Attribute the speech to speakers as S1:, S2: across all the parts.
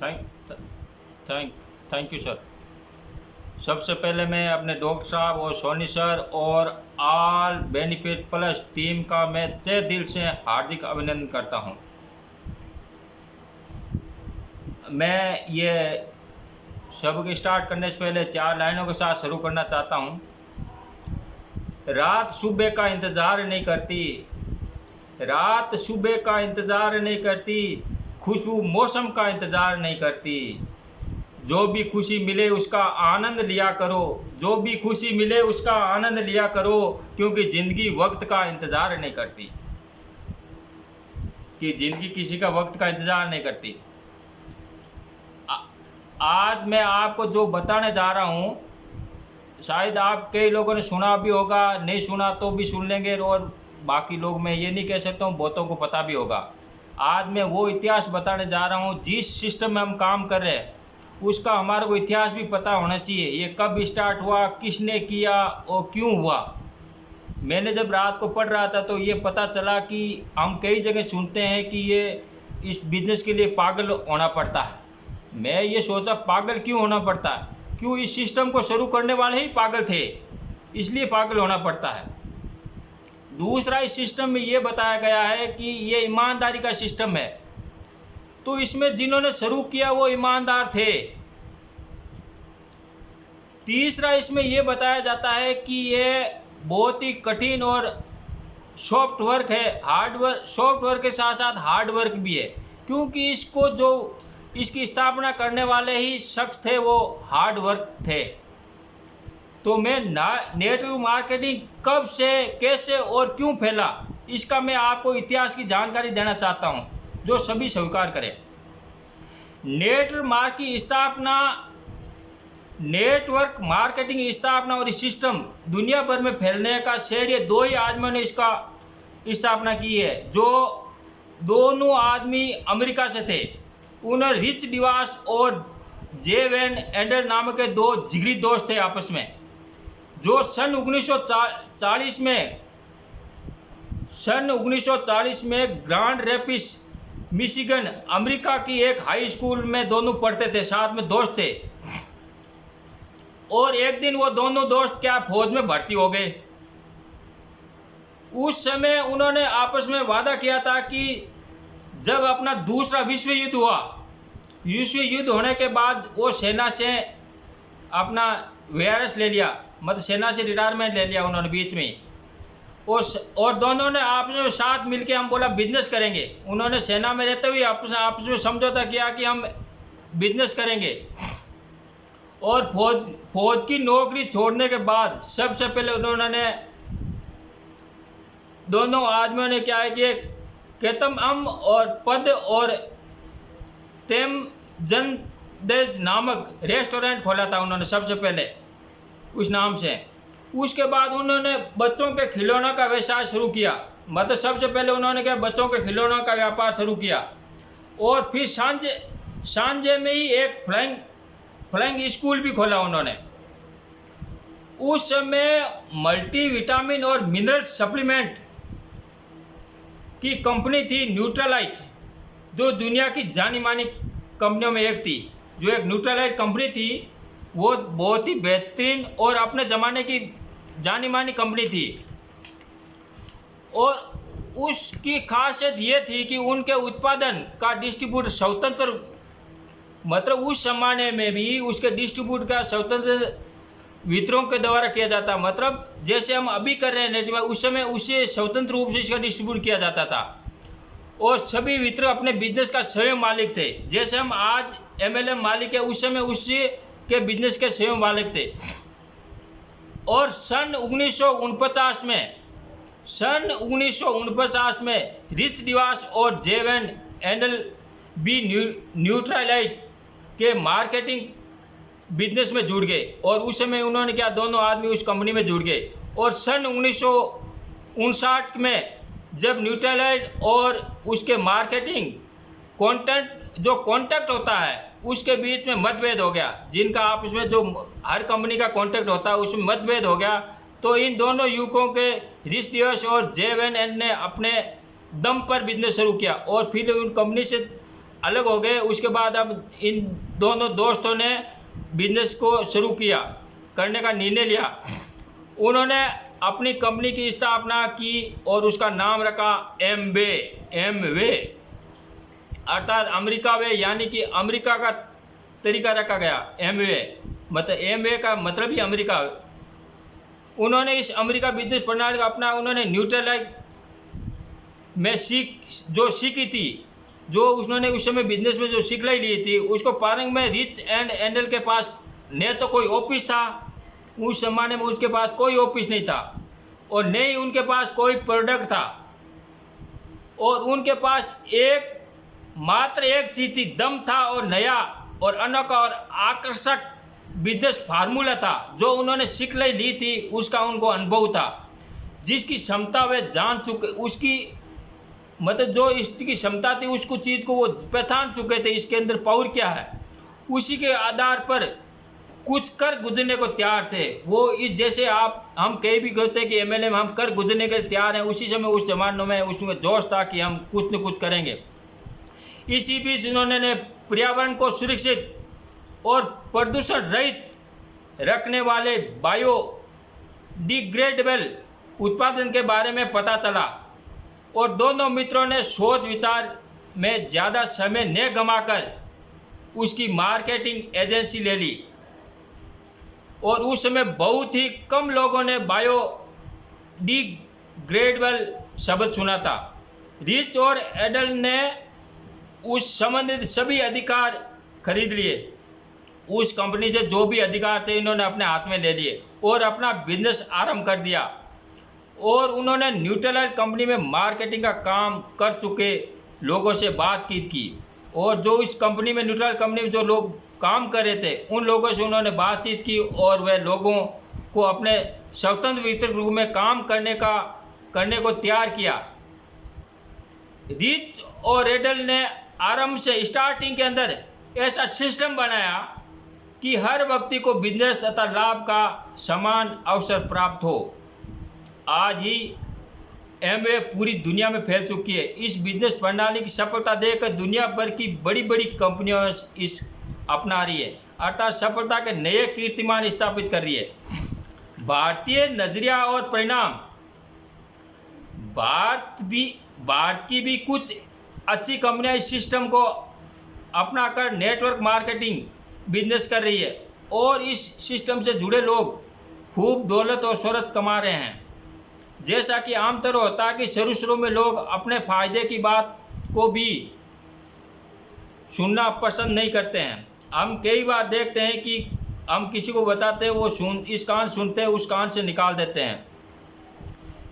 S1: Thank thank thank you sir. सबसे पहले मैं अपने डॉक्टर साहब और सोनी सर और ऑल बेनिफिट प्लस टीम का मैं तहे दिल से हार्दिक अभिनंदन करता हूं। मैं ये सबक स्टार्ट करने से पहले 4 लाइनों के साथ शुरू करना चाहता हूं। रात सुबह का इंतज़ार नहीं करती, रात सुबह का इंतज़ार नहीं करती, खुशबू मौसम का इंतज़ार नहीं करती। जो भी खुशी मिले उसका आनंद लिया करो, जो भी खुशी मिले उसका आनंद लिया करो, क्योंकि ज़िंदगी वक्त का इंतज़ार नहीं करती, कि ज़िंदगी किसी का वक्त का इंतज़ार नहीं करती। आज मैं आपको जो बताने जा रहा हूँ, शायद आप कई लोगों ने सुना भी होगा, नहीं सुना तो भी सुन लेंगे, और बाकी लोग मैं ये नहीं कह सकता हूँ, बहुतों को पता भी होगा। आज मैं वो इतिहास बताने जा रहा हूँ, जिस सिस्टम में हम काम कर रहे हैं उसका हमारे को इतिहास भी पता होना चाहिए। ये कब स्टार्ट हुआ, किसने किया और क्यों हुआ। मैंने जब रात को पढ़ रहा था तो ये पता चला कि हम कई जगह सुनते हैं कि ये इस बिज़नेस के लिए पागल होना पड़ता है। मैं ये सोचा पागल क्यों होना पड़ता है, क्यों इस सिस्टम को शुरू करने वाले ही पागल थे, इसलिए पागल होना पड़ता है। दूसरा, इस सिस्टम में ये बताया गया है कि ये ईमानदारी का सिस्टम है, तो इसमें जिन्होंने शुरू किया वो ईमानदार थे। तीसरा, इसमें ये बताया जाता है कि ये बहुत ही कठिन और सॉफ्ट वर्क है, हार्ड वर्क, सॉफ्ट वर्क के साथ साथ हार्ड वर्क भी है, क्योंकि इसको जो इसकी स्थापना करने वाले ही शख्स थे वो हार्ड वर्क थे। तो मैं नेटवर्क मार्केटिंग कब से, कैसे और क्यों फैला, इसका मैं आपको इतिहास की जानकारी देना चाहता हूं, जो सभी स्वीकार करें। नेटवर्क मार्केटिंग स्थापना और सिस्टम दुनिया भर में फैलने का श्रेय दो ही आदमियों ने इसका स्थापना की है, जो दोनों आदमी अमेरिका से थे। उन्हें रिच डिवास और जे वैन एंडर नामक के दो जिगरी दोस्त थे आपस में, जो सन 1940 में ग्रांड रैपिड्स मिशिगन अमेरिका की एक हाई स्कूल में दोनों पढ़ते थे, साथ में दोस्त थे। और एक दिन वो दोनों दोस्त क्या फौज में भर्ती हो गए। उस समय उन्होंने आपस में वादा किया था कि जब अपना दूसरा विश्व युद्ध हुआ, विश्व युद्ध होने के बाद वो सेना से अपना वीआरएस ले लिया, मतलब सेना से रिटायरमेंट ले लिया उन्होंने बीच में। और दोनों ने आपस में साथ मिलके हम बोला बिजनेस करेंगे। उन्होंने सेना में रहते हुए आपस में समझौता किया कि हम बिजनेस करेंगे। और फौज की नौकरी छोड़ने के बाद सबसे पहले उन्होंने दोनों आदमियों ने क्या है कि केतम अम और पद और तेम जनदेज नामक रेस्टोरेंट खोला था उन्होंने सबसे पहले उस नाम से। उसके बाद उन्होंने बच्चों के खिलौनों का व्यवसाय शुरू किया, मतलब सबसे पहले उन्होंने क्या बच्चों के खिलौनों का व्यापार शुरू किया। और फिर सांझे में ही एक फ्लाइंग स्कूल भी खोला उन्होंने। उस समय मल्टीविटामिन और मिनरल सप्लीमेंट की कंपनी थी न्यूट्रालाइट, जो दुनिया की जानी मानी कंपनियों में एक थी। जो एक न्यूट्रालाइट कंपनी थी वो बहुत ही बेहतरीन और अपने ज़माने की जानी मानी कंपनी थी। और उसकी खासियत ये थी कि उनके उत्पादन का डिस्ट्रीब्यूट स्वतंत्र, मतलब उस ज़माने में भी उसके डिस्ट्रीब्यूट का स्वतंत्र वितरकों के द्वारा किया जाता। मतलब जैसे हम अभी कर रहे हैं नेट में, उस समय उसे स्वतंत्र रूप से इसका डिस्ट्रीब्यूट किया जाता था। और सभी वितरक अपने बिजनेस का स्वयं मालिक थे। जैसे हम आज MLM मालिक है, उस समय उसी के बिजनेस के स्वयं मालिक थे। और सन 1949 में रिच डिवास और जेवन एंडल बी न्यूट्रालाइट के मार्केटिंग बिजनेस में जुड़ गए। और उस समय उन्होंने क्या, दोनों आदमी उस कंपनी में जुड़ गए। और सन 1959 में जब न्यूट्रालाइट और उसके मार्केटिंग कॉन्टैक्ट होता है उसके बीच में मतभेद हो गया, जिनका आपस में जो हर कंपनी का कॉन्टैक्ट होता है उसमें मतभेद हो गया। तो इन दोनों युवकों के रिच डिवास और जेवन एंड ने अपने दम पर बिजनेस शुरू किया। और फिर उन कंपनी से अलग हो गए। उसके बाद अब इन दोनों दोस्तों ने बिजनेस को शुरू किया, करने का निर्णय लिया। उन्होंने अपनी कंपनी की स्थापना की और उसका नाम रखा एमवे, अर्थात अमेरिका वे, यानी कि अमेरिका का तरीका रखा गया एमवे, मतलब एमवे का मतलब ही अमेरिका। उन्होंने इस अमेरिका बिजनेस प्रणाली का अपना उन्होंने न्यूट्रलाइज में सीखी थी, जो उन्होंने उस समय बिजनेस में जो सिखलाई ली थी, उसको पारंग में रिच एंड एंडल के पास न तो कोई ऑफिस था, उस जमाने में उसके पास कोई ऑफिस नहीं था, और न ही उनके पास कोई प्रोडक्ट था, और उनके पास मात्र एक चीज थी, दम था, और नया और अनोखा और आकर्षक बिजनेस फार्मूला था जो उन्होंने सिखलाई ली थी। उसका उनको अनुभव था, जिसकी क्षमता वे जान चुके, उसकी मतलब जो इसकी क्षमता थी, उसको चीज़ को वो पहचान चुके थे, इसके अंदर पावर क्या है। उसी के आधार पर कुछ कर गुजरने को तैयार थे वो। इस जैसे हम कहीं भी कहते हैं कि एमएलए में हम कर गुजरने के तैयार हैं, उसी समय उस जमाने में उसमें जोश था कि हम कुछ न कुछ करेंगे। इसी बीच उन्होंने पर्यावरण को सुरक्षित और प्रदूषण रहित रखने वाले बायोडिग्रेडेबल उत्पादन के बारे में पता चला, और दोनों मित्रों ने सोच विचार में ज़्यादा समय न गंवाकर उसकी मार्केटिंग एजेंसी ले ली। और उस समय बहुत ही कम लोगों ने बायोडिग्रेडेबल शब्द सुना था। रिच और एडल ने उस संबंधित सभी अधिकार खरीद लिए। उस कंपनी से जो भी अधिकार थे इन्होंने अपने हाथ में ले लिए और अपना बिजनेस आरंभ कर दिया। और उन्होंने न्यूट्रलाइज कंपनी में मार्केटिंग का काम कर चुके लोगों से बातचीत की, और जो इस कंपनी में न्यूट्रलाइज कंपनी में जो लोग काम कर रहे थे उन लोगों से उन्होंने बातचीत की, और वह लोगों को अपने स्वतंत्र वितरक रूप में काम करने को तैयार किया। रिच और एडल ने आरंभ से स्टार्टिंग के अंदर ऐसा सिस्टम बनाया कि हर व्यक्ति को बिजनेस तथा लाभ का समान अवसर प्राप्त हो। आज ही एमवे पूरी दुनिया में फैल चुकी है। इस बिजनेस प्रणाली की सफलता देखकर दुनिया भर की बड़ी बड़ी कंपनियां इस अपना रही है, अर्थात सफलता के नए कीर्तिमान स्थापित कर रही है। भारतीय नजरिया और परिणाम, भारत की भी कुछ अच्छी कंपनियां इस सिस्टम को अपनाकर नेटवर्क मार्केटिंग बिजनेस कर रही है, और इस सिस्टम से जुड़े लोग खूब दौलत और शोहरत कमा रहे हैं। जैसा कि आमतौर होता है कि शुरू में लोग अपने फ़ायदे की बात को भी सुनना पसंद नहीं करते हैं। हम कई बार देखते हैं कि हम किसी को बताते हैं, वो इस कान सुनते हैं, उस कान से निकाल देते हैं।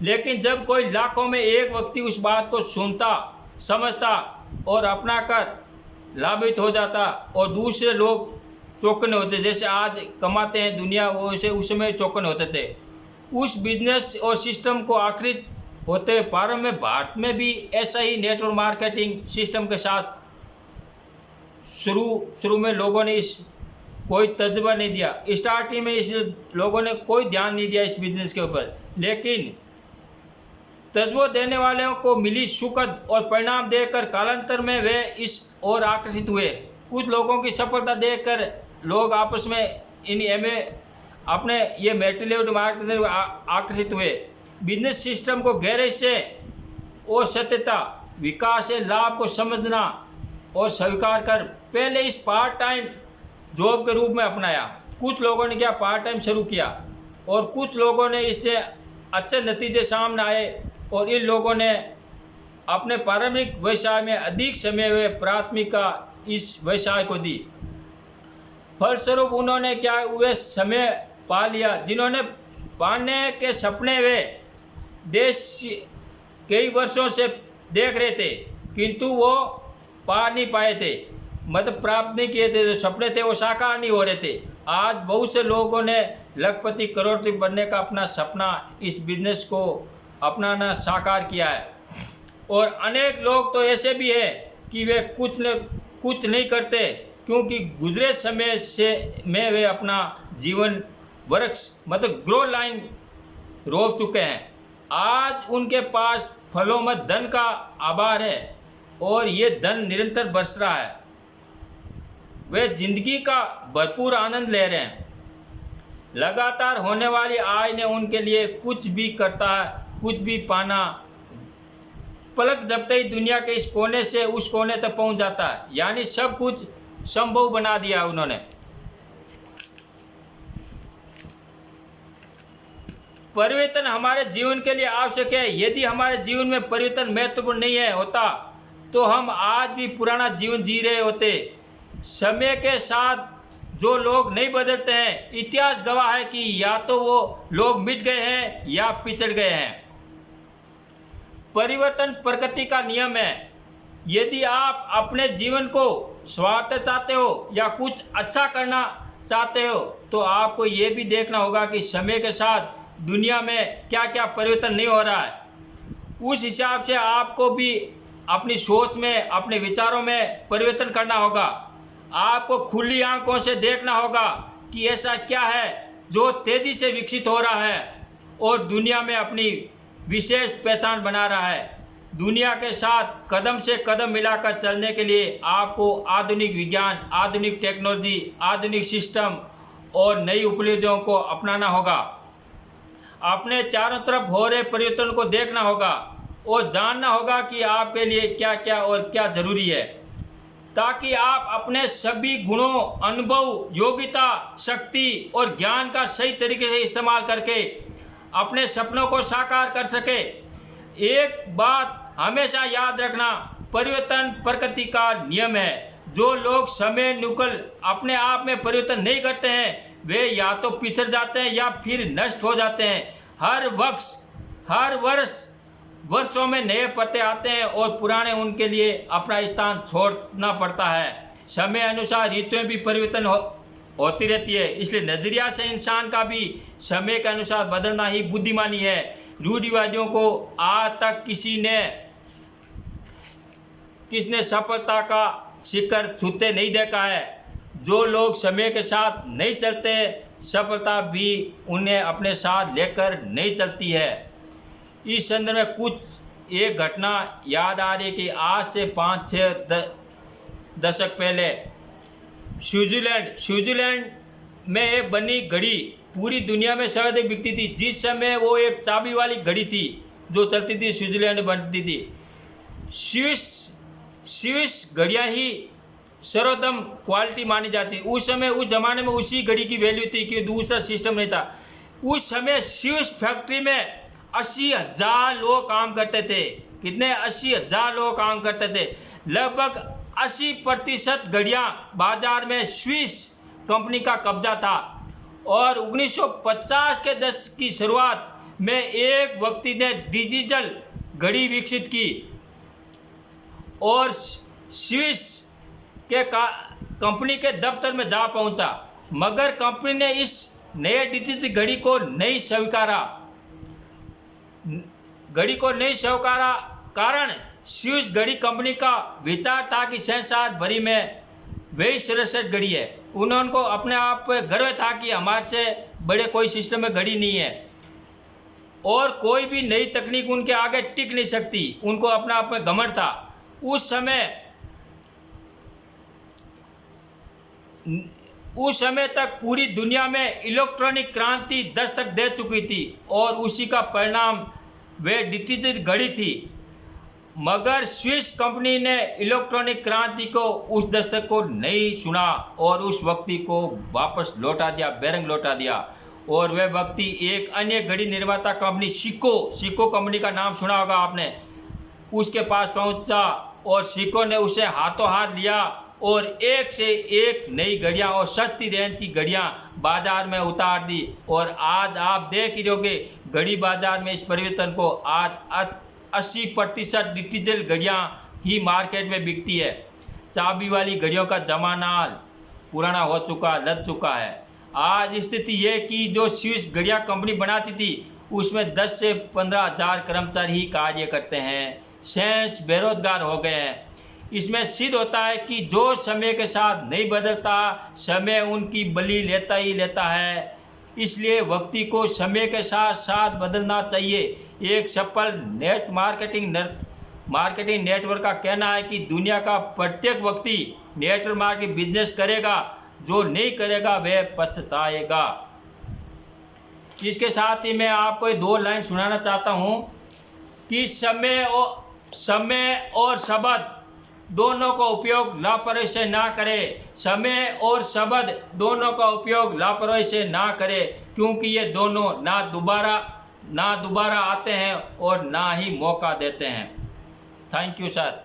S1: लेकिन जब कोई लाखों में एक व्यक्ति उस बात को सुनता, समझता और अपना कर लाभित हो जाता, और दूसरे लोग चौकने होते, जैसे आज कमाते हैं दुनिया, वो ऐसे उस समय चौकने होते थे। उस बिजनेस और सिस्टम को आखिर होते प्रारंभ में भारत में भी ऐसा ही नेटवर्क मार्केटिंग सिस्टम के साथ शुरू में लोगों ने कोई तजुर्बा नहीं दिया। स्टार्टिंग में इस लोगों ने कोई ध्यान नहीं दिया इस बिजनेस के ऊपर, लेकिन तजुर्बा देने वालों को मिली सुखद और परिणाम देखकर कालांतर में वे इस ओर आकर्षित हुए। कुछ लोगों की सफलता देखकर लोग आपस में अपने ये मेटेरियल मार्केट आकर्षित हुए। बिजनेस सिस्टम को गहराई से और सत्यता विकास से लाभ को समझना और स्वीकार कर पहले इस पार्ट टाइम जॉब के रूप में अपनाया। कुछ लोगों ने क्या पार्ट टाइम शुरू किया, और कुछ लोगों ने इससे अच्छे नतीजे सामने आए, और इन लोगों ने अपने पारंपरिक व्यवसाय में अधिक समय व प्राथमिकता इस व्यवसाय को दी। फलस्वरूप उन्होंने क्या वे समय पा लिया जिन्होंने पाने के सपने वे देश कई वर्षों से देख रहे थे, किंतु वो पा नहीं पाए थे, मतलब प्राप्त नहीं किए थे। जो सपने थे वो साकार नहीं हो रहे थे। आज बहुत से लोगों ने लखपति करोड़पति बनने का अपना सपना इस बिजनेस को अपनाना साकार किया है, और अनेक लोग तो ऐसे भी है कि वे कुछ नहीं करते, क्योंकि गुजरे समय से में वे अपना जीवन वृक्ष मतलब ग्रो लाइन रोप चुके हैं। आज उनके पास फलों में धन का आभार है, और ये धन निरंतर बरस रहा है। वे जिंदगी का भरपूर आनंद ले रहे हैं। लगातार होने वाली आय ने उनके लिए कुछ भी करता है, कुछ भी पाना, पलक झपकते ही दुनिया के इस कोने से उस कोने तक पहुंच जाता है। यानी सब कुछ संभव बना दिया उन्होंने। परिवर्तन हमारे जीवन के लिए आवश्यक है। यदि हमारे जीवन में परिवर्तन महत्वपूर्ण नहीं है होता तो हम आज भी पुराना जीवन जी रहे होते। समय के साथ जो लोग नहीं बदलते हैं, इतिहास गवाह है कि या तो वो लोग मिट गए हैं या पिछड़ गए हैं। परिवर्तन प्रकृति का नियम है। यदि आप अपने जीवन को स्वार्थ चाहते हो या कुछ अच्छा करना चाहते हो तो आपको ये भी देखना होगा कि समय के साथ दुनिया में क्या क्या परिवर्तन नहीं हो रहा है। उस हिसाब से आपको भी अपनी सोच में, अपने विचारों में परिवर्तन करना होगा। आपको खुली आंखों से देखना होगा कि ऐसा क्या है जो तेजी से विकसित हो रहा है और दुनिया में अपनी विशेष पहचान बना रहा है। दुनिया के साथ कदम से कदम मिलाकर चलने के लिए आपको आधुनिक विज्ञान, आधुनिक टेक्नोलॉजी, आधुनिक सिस्टम और नई उपलब्धियों को अपनाना होगा। अपने चारों तरफ हो रहे परिवर्तन को देखना होगा और जानना होगा कि आपके लिए क्या क्या और क्या जरूरी है, ताकि आप अपने सभी गुणों, अनुभव, योग्यता, शक्ति और ज्ञान का सही तरीके से इस्तेमाल करके अपने सपनों को साकार कर सके। एक बात हमेशा याद रखना, परिवर्तन प्रकृति का नियम है। जो लोग समय अनुकूल अपने आप में परिवर्तन नहीं करते हैं वे या तो पिछड़ जाते हैं या फिर नष्ट हो जाते हैं। हर वर्षों में नए पत्ते आते हैं और पुराने उनके लिए अपना स्थान छोड़ना पड़ता है। समय अनुसार ऋतुएं भी परिवर्तन होती रहती है। इसलिए नजरिया से इंसान का भी समय के अनुसार बदलना ही बुद्धिमानी है। रूढ़िवादियों को आज तक किसने सफलता का शिखर छूते नहीं देखा है। जो लोग समय के साथ नहीं चलते, सफलता भी उन्हें अपने साथ लेकर नहीं चलती है। इस संदर्भ में कुछ एक घटना याद आ रही है कि आज से 5-6 दशक पहले स्विट्जरलैंड में एक बनी घड़ी पूरी दुनिया में सर्वाधिक बिकती थी। जिस समय वो एक चाबी वाली घड़ी थी जो चलती थी, स्विट्जरलैंड में बनती थी। स्विस घड़ियाँ ही सर्वोत्तम क्वालिटी मानी जाती। उस समय, उस जमाने में उसी घड़ी की वैल्यू थी कि दूसरा सिस्टम नहीं था। उस समय स्विस फैक्ट्री में 80,000 लोग काम करते थे। कितने? 80,000 लोग काम करते थे। लगभग 80% घड़ियाँ बाजार में स्विस कंपनी का कब्जा था। और 1950 के दशक की शुरुआत में एक व्यक्ति ने डिजिटल घड़ी विकसित की और स्विस के कंपनी के दफ्तर में जा पहुंचा, मगर कंपनी ने इस नए डिजिटल घड़ी को नहीं स्वीकारा। कारण स्विस घड़ी कंपनी का विचार था कि संसार भरी में वही सर्वश्रेष्ठ घड़ी है। उनको अपने आप पे गर्व था कि हमारे से बड़े कोई सिस्टम में घड़ी नहीं है और कोई भी नई तकनीक उनके आगे टिक नहीं सकती। उनको अपने आप में घमंड था। उस समय तक पूरी दुनिया में इलेक्ट्रॉनिक क्रांति दस्तक दे चुकी थी और उसी का परिणाम वे डिजिटल घड़ी थी। मगर स्विस कंपनी ने इलेक्ट्रॉनिक क्रांति को, उस दस्तक को नहीं सुना और उस व्यक्ति को वापस लौटा दिया, बेरंग लौटा दिया। और वह व्यक्ति एक अन्य घड़ी निर्माता कंपनी सिको कंपनी का नाम सुना होगा आपने, उसके पास पहुंचा और सिको ने उसे हाथों हाथ लिया और एक से एक नई घड़ियां और सस्ती रेंज की घड़ियां बाजार में उतार दी। और आज आप देख ही रहोगे घड़ी बाजार में इस परिवर्तन को आज 80% डिजिटल घड़ियां ही मार्केट में बिकती है। चाबी वाली घड़ियों का जमाना पुराना हो चुका, लग चुका है। आज स्थिति ये कि जो स्विस घड़ियां कंपनी बनाती थी उसमें 10 से 15 हज़ार कर्मचारी ही कार्य करते हैं। शेष बेरोजगार हो गए हैं। इसमें सिद्ध होता है कि जो समय के साथ नहीं बदलता, समय उनकी बलि लेता ही लेता है। इसलिए व्यक्ति को समय के साथ साथ बदलना चाहिए। एक सफल नेट मार्केटिंग मार्केटिंग नेटवर्क का कहना है कि दुनिया का प्रत्येक व्यक्ति नेटवर्क मार्केटिंग बिजनेस करेगा, जो नहीं करेगा वह पछताएगा। इसके साथ ही मैं आपको ये 2 लाइन सुनाना चाहता हूँ कि समय और शब्द दोनों का उपयोग लापरवाही से ना करें। समय और शब्द दोनों का उपयोग लापरवाही से ना करें, क्योंकि ये दोनों ना दोबारा आते हैं और ना ही मौका देते हैं। Thank you sir.